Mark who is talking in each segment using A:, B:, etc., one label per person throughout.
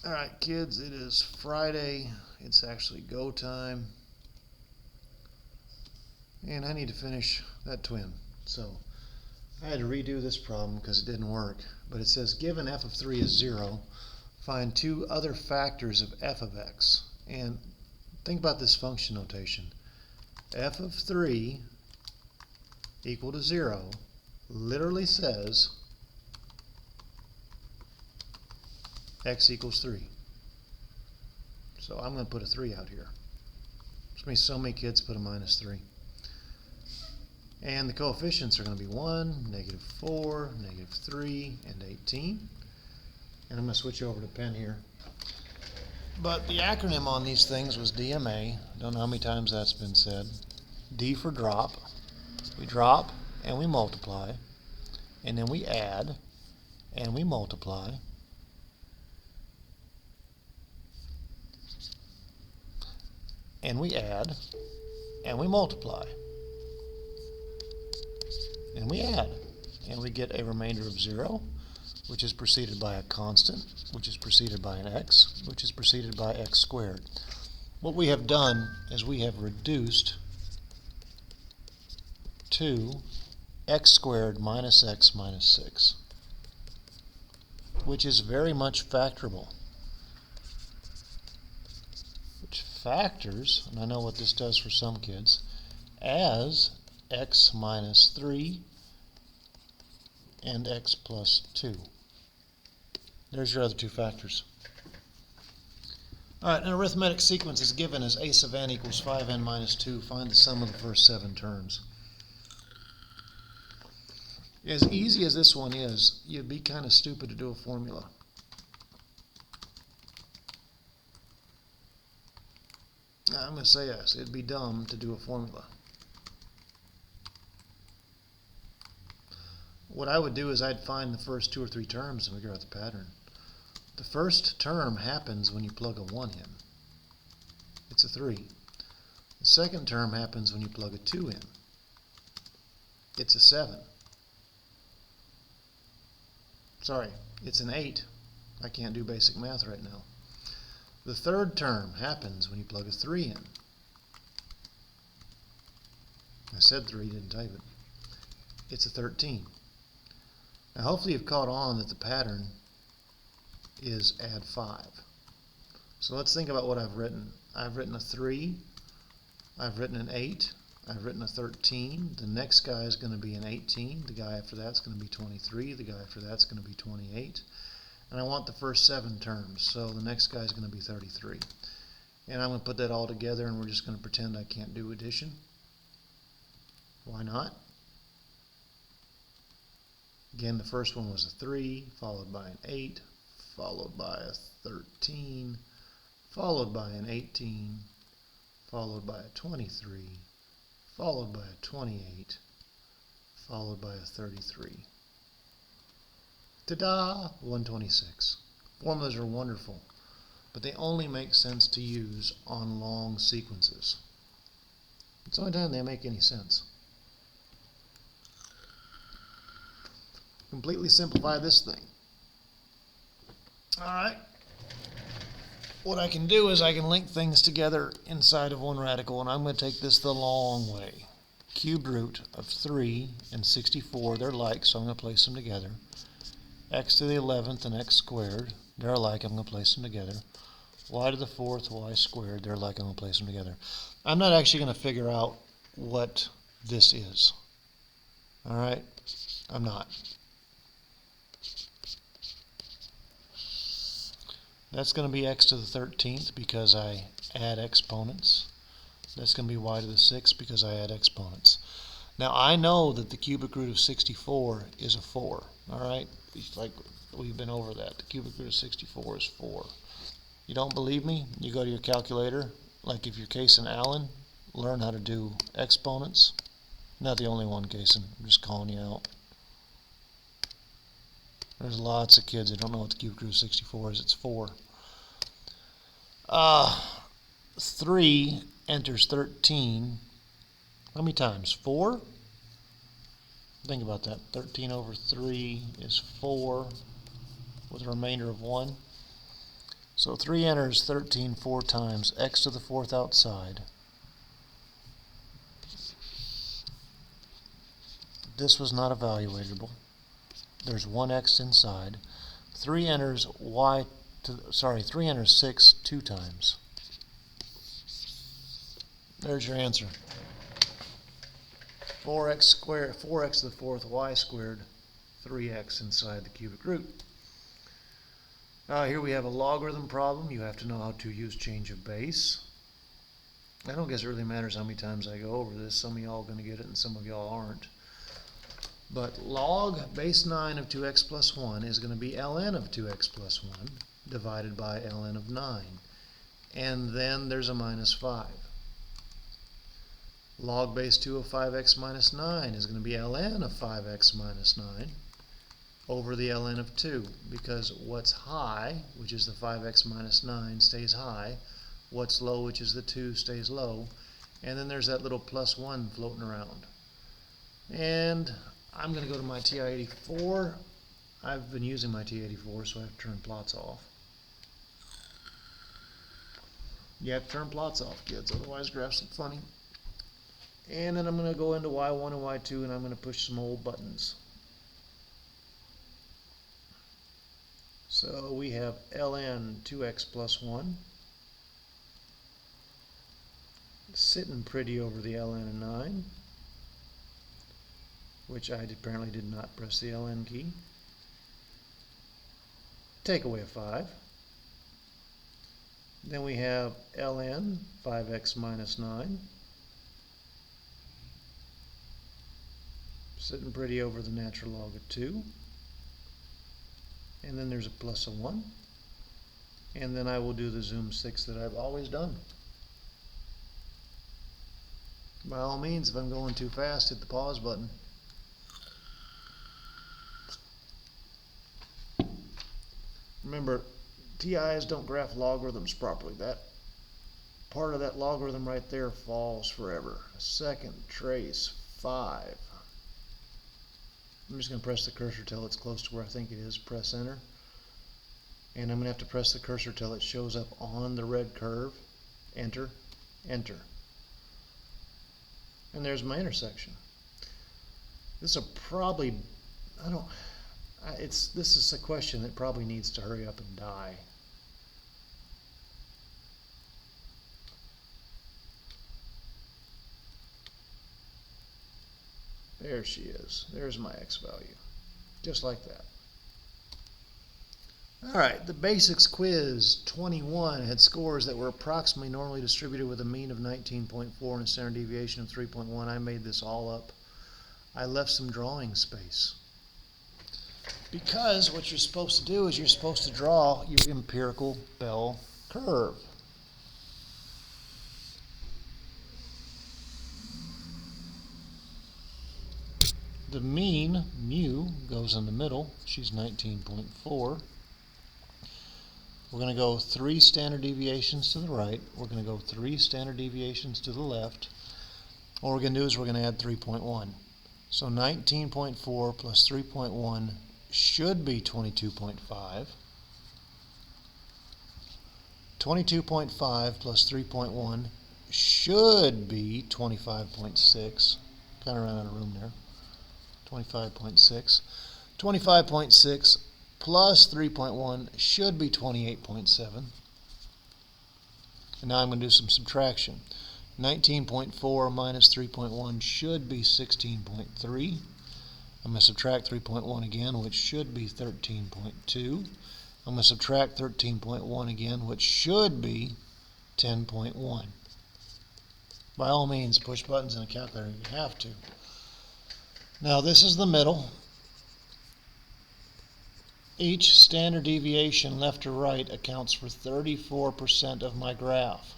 A: Alright kids, it is Friday. It's actually go time. And I need to finish that twin. So I had to redo this problem because it didn't work. But it says given f of 3 is 0, find two other factors of f of x. And think about this function notation. F of 3 equal to 0 literally says x equals 3. So I'm going to put a 3 out here. There's going to be so many kids put a minus 3. And the coefficients are going to be 1, negative 4, negative 3, and 18. And I'm going to switch over to pen here. But the acronym on these things was DMA. Don't know how many times that's been said. D for drop. We drop and we multiply. And then we add and we multiply. And we add and we multiply. And we add, and we get a remainder of 0, which is preceded by a constant, which is preceded by an x, which is preceded by x squared. What we have done is we have reduced to x squared minus x minus 6, which is very much factorable. Which factors, and I know what this does for some kids, as x minus 3 and x plus 2. There's your other two factors. Alright, an arithmetic sequence is given as a sub n equals 5n minus 2. Find the sum of the first 7 terms. As easy as this one is, you'd be kind of stupid to do a formula. I'm going to say yes. It'd be dumb to do a formula. What I would do is I'd find the first 2 or 3 terms and figure out the pattern. The first term happens when you plug a 1 in. It's a 3. The second term happens when you plug a 2 in. It's a 7. Sorry, it's an 8. I can't do basic math right now. The third term happens when you plug a 3 in. I said 3, didn't type it. It's a 13. Now hopefully you've caught on that the pattern is add 5. So let's think about what I've written. I've written a 3, I've written an 8, I've written a 13. The next guy is going to be an 18, the guy after that's going to be 23, the guy after that's going to be 28. And I want the first 7 terms, so the next guy is going to be 33. And I'm going to put that all together and we're just going to pretend I can't do addition. Why not? Again, the first one was a 3, followed by an 8, followed by a 13, followed by an 18, followed by a 23, followed by a 28, followed by a 33. Ta-da! 126. Formulas are wonderful, but they only make sense to use on long sequences. It's the only time they make any sense. Completely simplify this thing. Alright. What I can do is I can link things together inside of one radical, and I'm going to take this the long way. Cubed root of 3 and 64, they're like, so I'm going to place them together. X to the 11th and x squared, they're alike, I'm going to place them together. Y to the 4th, y squared, they're alike, I'm going to place them together. I'm not actually going to figure out what this is. Alright? I'm not. That's going to be x to the 13th because I add exponents. That's going to be y to the 6th because I add exponents. Now I know that the cubic root of 64 is a 4. Alright? Like we've been over that. The cubic root of 64 is 4. You don't believe me? You go to your calculator. Like if you're casing Allen, learn how to do exponents. Not the only one, Cason. I'm just calling you out. There's lots of kids that don't know what the cubic root of 64 is. It's 4. 3 enters 13. How many times? 4? Think about that. 13 over 3 is 4 with a remainder of 1. So So 3 enters 13 4 times, x to the 4th outside. This was not evaluatable. There's 1x inside. 3 enters 3 enters 6 2 times. There's your answer. 4x squared, 4x to the 4th, y squared, 3x inside the cubic root. Here we have a logarithm problem. You have to know how to use change of base. I don't guess it really matters how many times I go over this. Some of y'all are going to get it and some of y'all aren't. But log base 9 of 2x plus 1 is going to be ln of 2x plus 1 divided by ln of 9. And then there's a minus 5. Log base 2 of 5x minus 9 is going to be ln of 5x minus 9 over the ln of 2, because what's high, which is the 5x minus 9, stays high. What's low, which is the 2, stays low. And then there's that little plus 1 floating around. And I'm going to go to my TI-84. I've been using my TI-84, so I have to turn plots off. You have to turn plots off, kids, otherwise graphs look funny. And then I'm going to go into Y1 and Y2, and I'm going to push some old buttons. So we have ln 2x plus 1 sitting pretty over the ln of 9, which I apparently did not press the ln key. Take away a 5. Then we have ln 5x minus 9 sitting pretty over the natural log of 2. And then there's a plus of 1. And then I will do the zoom 6 that I've always done. By all means, if I'm going too fast, hit the pause button. Remember, TIs don't graph logarithms properly. That part of that logarithm right there falls forever. A second, trace, 5. I'm just going to press the cursor till it's close to where I think it is. Press enter. And I'm going to have to press the cursor till it shows up on the red curve. Enter, enter. And there's my intersection. This will probably, this is a question that probably needs to hurry up and die. There she is. There's my x value. Just like that. Alright, the basics quiz 21 had scores that were approximately normally distributed with a mean of 19.4 and a standard deviation of 3.1. I made this all up. I left some drawing space. Because what you're supposed to do is you're supposed to draw your empirical bell curve. The mean, mu, goes in the middle. She's 19.4. We're going to go 3 standard deviations to the right. We're going to go 3 standard deviations to the left. What we're going to do is we're going to add 3.1. So 19.4 plus 3.1 should be 22.5. 22.5 plus 3.1 should be 25.6. Kind of ran out of room there. 25.6. 25.6 plus 3.1 should be 28.7. And now I'm going to do some subtraction. 19.4 minus 3.1 should be 16.3. I'm going to subtract 3.1 again, which should be 13.2. I'm going to subtract 13.1 again, which should be 10.1. By all means, push buttons in a calculator if you have to. Now this is the middle. Each standard deviation left or right accounts for 34% of my graph.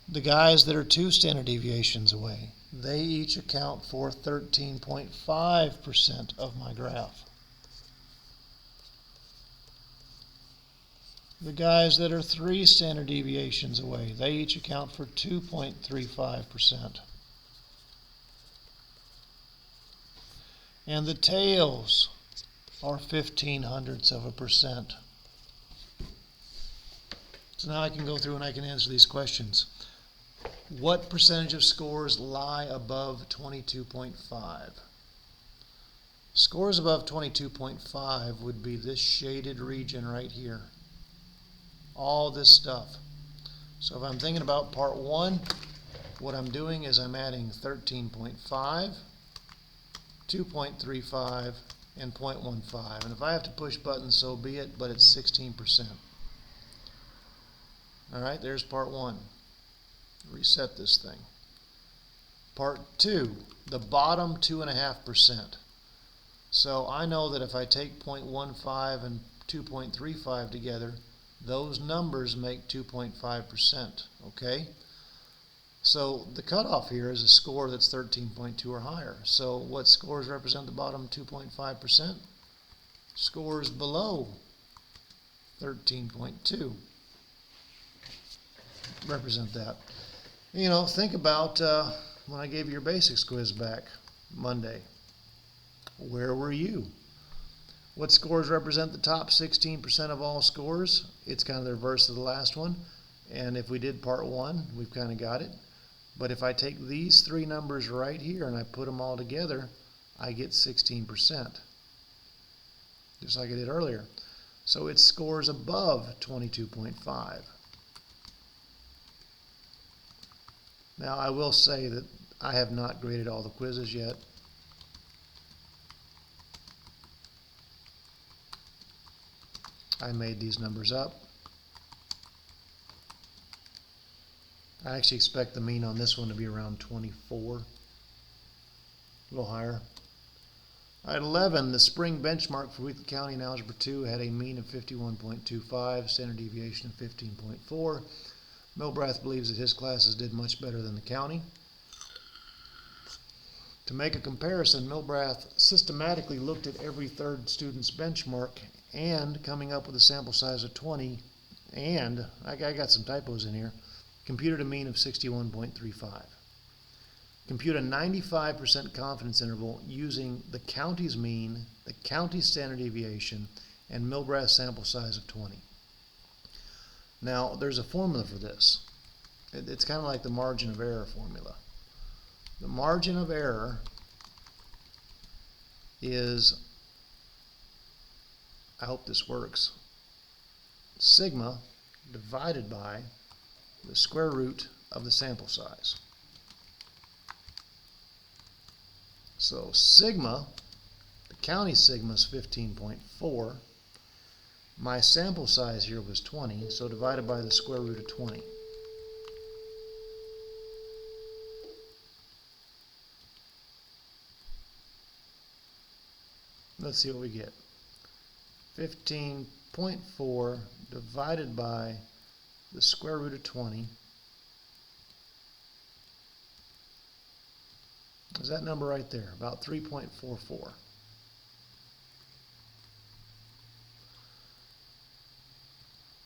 A: The guys that are 2 standard deviations away, they each account for 13.5% of my graph. The guys that are 3 standard deviations away, they each account for 2.35%. And the tails or 0.15%. So now I can go through and I can answer these questions. What percentage of scores lie above 22.5? Scores above 22.5 would be this shaded region right here. All this stuff. So if I'm thinking about part 1, what I'm doing is I'm adding 13.5, 2.35, and 0.15. And if I have to push buttons, so be it, but it's 16%. All right, there's part 1. Reset this thing. Part 2, the bottom 2.5%. So I know that if I take 0.15 and 2.35 together, those numbers make 2.5%, okay? So the cutoff here is a score that's 13.2 or higher. So what scores represent the bottom 2.5%? Scores below 13.2 represent that. You know, think about when I gave you your basics quiz back Monday. Where were you? What scores represent the top 16% of all scores? It's kind of the reverse of the last one. And if we did part 1, we've kind of got it. But if I take these 3 numbers right here and I put them all together, I get 16%. Just like I did earlier. So it scores above 22.5. Now I will say that I have not graded all the quizzes yet. I made these numbers up. I actually expect the mean on this one to be around 24, a little higher. At 11, the spring benchmark for Wheatley County in Algebra 2 had a mean of 51.25, standard deviation of 15.4. Milbrath believes that his classes did much better than the county. To make a comparison, Milbrath systematically looked at every third student's benchmark and coming up with a sample size of 20, and I got some typos in here, computed a mean of 61.35. Compute a 95% confidence interval using the county's mean, the county's standard deviation, and Milbrath's sample size of 20. Now, there's a formula for this. It's kind of like the margin of error formula. The margin of error is, I hope this works, sigma divided by the square root of the sample size. So sigma, the county sigma is 15.4. My sample size here was 20, so divided by the square root of 20. Let's see what we get. 15.4 divided by the square root of 20 is that number right there, about 3.44.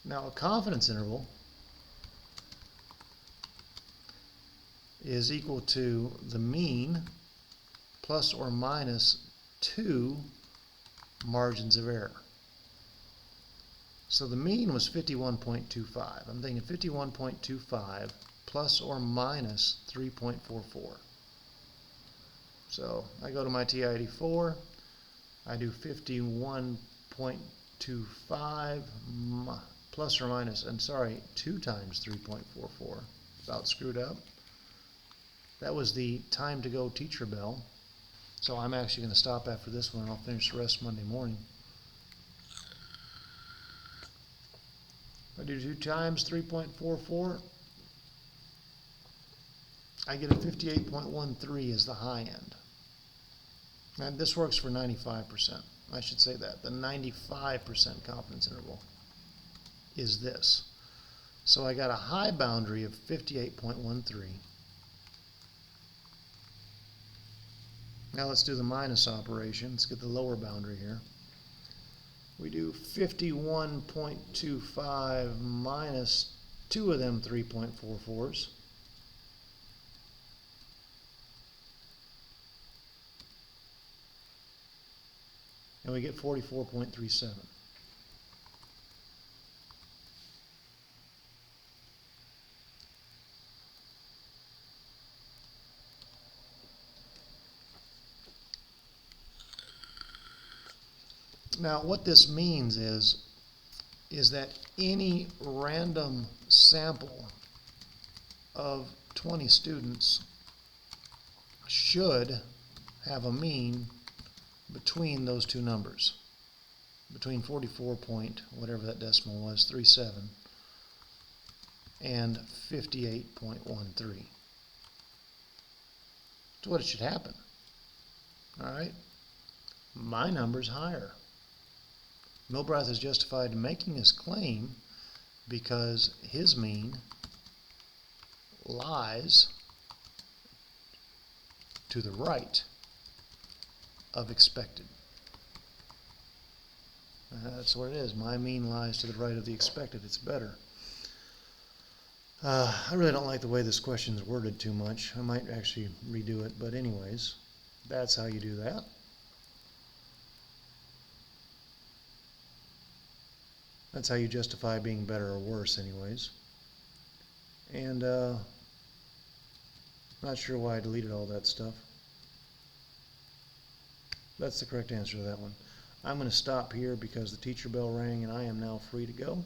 A: Now a confidence interval is equal to the mean plus or minus 2 margins of error. So the mean was 51.25. I'm thinking 51.25 plus or minus 3.44. So I go to my TI-84, I do 51.25 plus or minus, 2 times 3.44. About screwed up. That was the time to go teacher bell. So I'm actually going to stop after this one and I'll finish the rest Monday morning. If I do 2 times 3.44, I get a 58.13 as the high end. And this works for 95%. I should say that. The 95% confidence interval is this. So I got a high boundary of 58.13. Now let's do the minus operation. Let's get the lower boundary here. We do 51.25 minus 2 of them 3.44s. and we get 44.37. Now, what this means is that any random sample of 20 students should have a mean between those two numbers, between 44 point, whatever that decimal was, 37, and 58.13. That's what it should happen. All right? My number's higher. Milbrath is justified in making his claim because his mean lies to the right of expected. That's what it is. My mean lies to the right of the expected. It's better. I really don't like the way this question is worded too much. I might actually redo it, but anyways, that's how you do that. That's how you justify being better or worse anyways. And not sure why I deleted all that stuff. That's the correct answer to that one. I'm going to stop here because the teacher bell rang and I am now free to go.